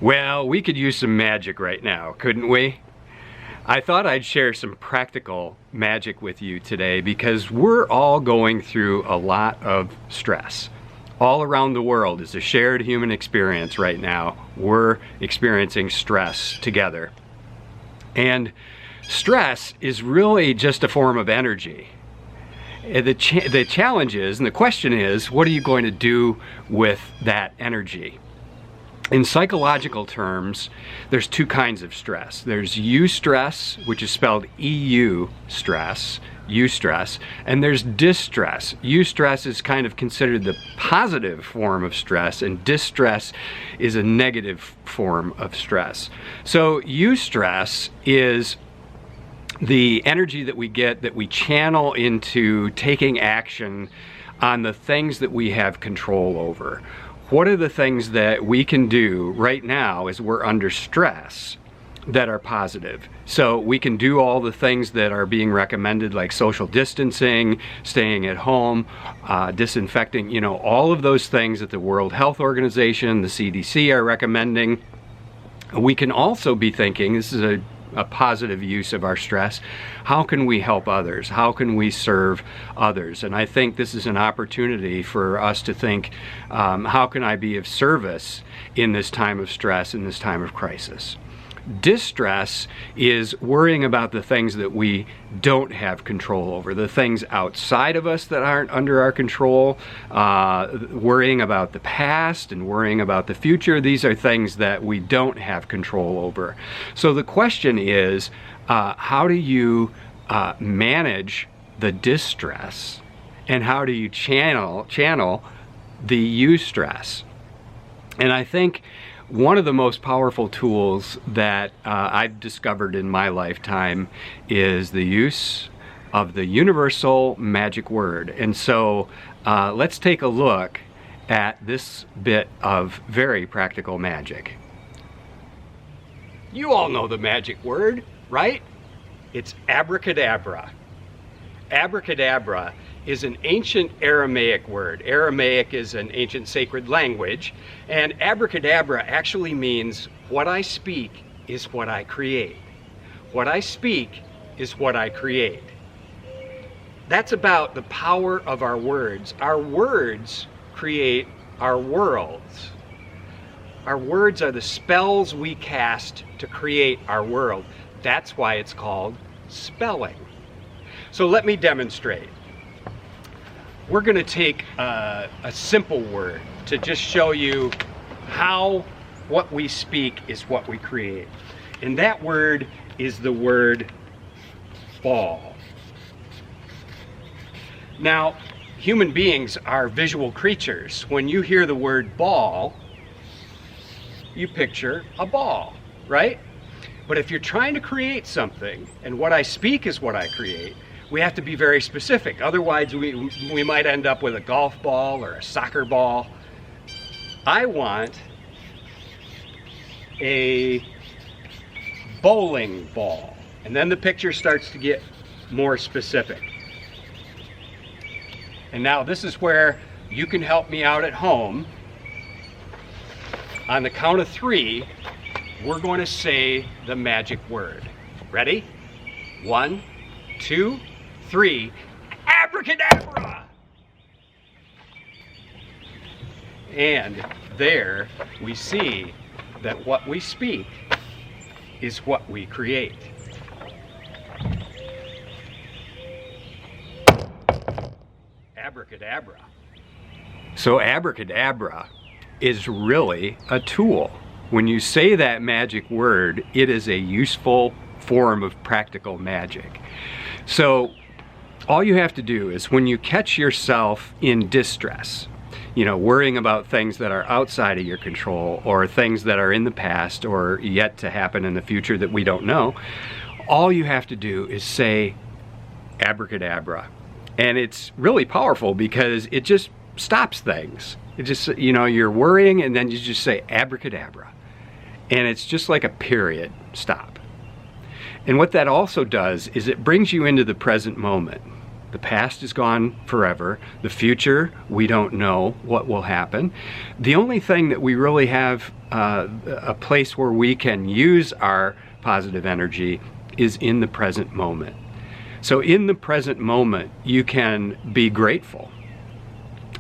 Well, we could use some magic right now, couldn't we? I thought I'd share some practical magic with you today because we're all going through a lot of stress. All around the world is a shared human experience right now. We're experiencing stress together. And stress is really just a form of energy. The challenge is, and the question is, what are you going to do with that energy? In psychological terms, there's two kinds of stress. There's eustress, which is spelled EU stress, eustress, and there's distress. Eustress is kind of considered the positive form of stress, and distress is a negative form of stress. So eustress is the energy that we get that we channel into taking action on the things that we have control over. What are the things that we can do right now as we're under stress that are positive? So we can do all the things that are being recommended, like social distancing, staying at home, disinfecting, all of those things that the World Health Organization, the CDC are recommending. We can also be thinking, this is a positive use of our stress, how can we help others? How can we serve others? And I think this is an opportunity for us to think, how can I be of service in this time of stress, in this time of crisis? Distress is worrying about the things that we don't have control over, the things outside of us that aren't under our control, worrying about the past and worrying about the future. These are things that we don't have control over. So the question is, how do you manage the distress, and how do you channel the eustress? And I think one of the most powerful tools that I've discovered in my lifetime is the use of the universal magic word. And so let's take a look at this bit of very practical magic. You all know the magic word, right? It's abracadabra. Abracadabra is an ancient Aramaic word. Aramaic is an ancient sacred language, and abracadabra actually means what I speak is what I create. What I speak is what I create. That's about the power of our words. Our words create our worlds. Our words are the spells we cast to create our world. That's why it's called spelling. So let me demonstrate. We're going to take a simple word to just show you how what we speak is what we create. And that word is the word ball. Now, human beings are visual creatures. When you hear the word ball, you picture a ball, right? But if you're trying to create something, and what I speak is what I create, we have to be very specific. Otherwise, we might end up with a golf ball or a soccer ball. I want a bowling ball. And then the picture starts to get more specific. And now this is where you can help me out at home. On the count of 3, we're going to say the magic word. Ready? 1, 2, 3, abracadabra! And there we see that what we speak is what we create. Abracadabra. So abracadabra is really a tool. When you say that magic word, it is a useful form of practical magic. So all you have to do is when you catch yourself in distress, worrying about things that are outside of your control or things that are in the past or yet to happen in the future that we don't know, all you have to do is say abracadabra. And it's really powerful because it just stops things. It just, you're worrying and then you just say abracadabra. And it's just like a period, stop. And what that also does is it brings you into the present moment. The past is gone forever. The future, we don't know what will happen. The only thing that we really have a place where we can use our positive energy is in the present moment. So in the present moment, you can be grateful.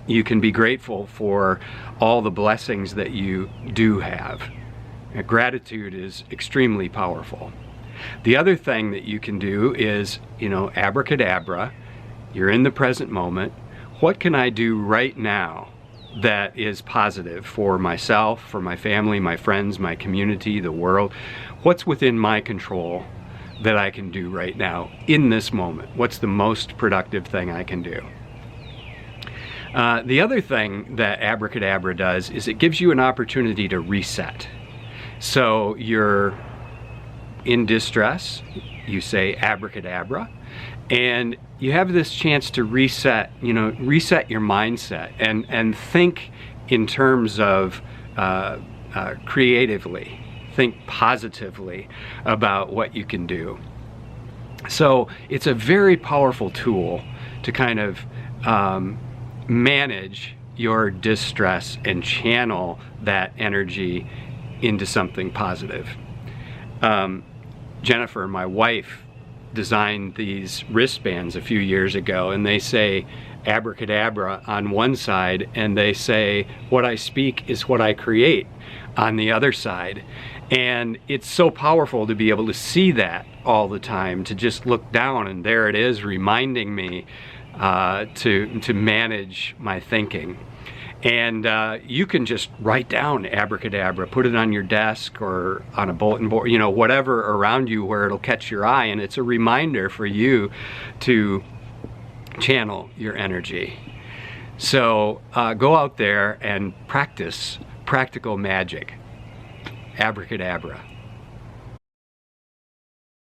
You can be grateful for all the blessings that you do have. Gratitude is extremely powerful. The other thing that you can do is, abracadabra. You're in the present moment. What can I do right now that is positive for myself, for my family, my friends, my community, the world? What's within my control that I can do right now in this moment? What's the most productive thing I can do? The other thing that abracadabra does is it gives you an opportunity to reset. So you're in distress, you say abracadabra, and you have this chance to reset, reset your mindset and think in terms of creatively. Think positively about what you can do. So it's a very powerful tool to kind of manage your distress and channel that energy into something positive. Jennifer, my wife, designed these wristbands a few years ago, and they say abracadabra on one side, and they say what I speak is what I create on the other side. And it's so powerful to be able to see that all the time, to just look down and there it is, reminding me to manage my thinking. And you can just write down abracadabra, put it on your desk or on a bulletin board, whatever around you where it'll catch your eye, and it's a reminder for you to channel your energy. So go out there and practice practical magic. Abracadabra.